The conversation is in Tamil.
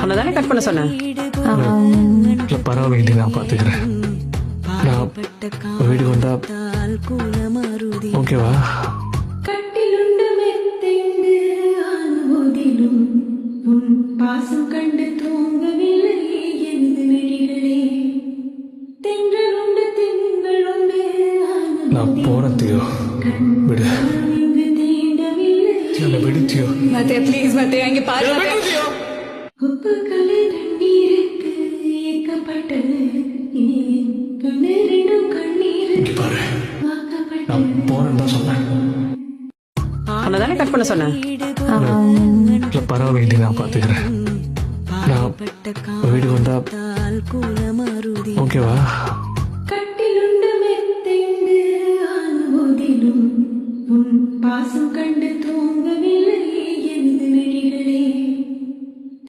உன்னதானே கட் பண்ண சொன்னேன். இல்லை பரவாயில்லை, நான் பார்த்துக்கிறேன். நான் வீட்டுக்கு வந்தா ஓகேவா? பாசம் கண்டு தூங்கவில்லை எனது விழிகளே. தென்றலுண்டு திங்கள் உண்டு நான் போறேன் தியோ, விடு. என்னை விடு தியோ. மத்தே ப்ளீஸ் மத்தே, அங்கே பாரு. உப்பு கலை தண்ணீருக்கு ஏக்கப்பட்டது கண்ணீரிடம் கண்ணீர் இங்கே பாரு, நான் போறேன்னு தான் சொன்னேன். உன்னதானே கட் பண்ண சொன்னேன். இல்லை பரவாயில்லை, நான் பார்த்துக்கிறேன். நான் வீட்டுக்கு வந்தா ஓகேவா? கட்டிலுண்டு மெத்தைந்து ஆன போதிலும் உன் பாசம் கண்டு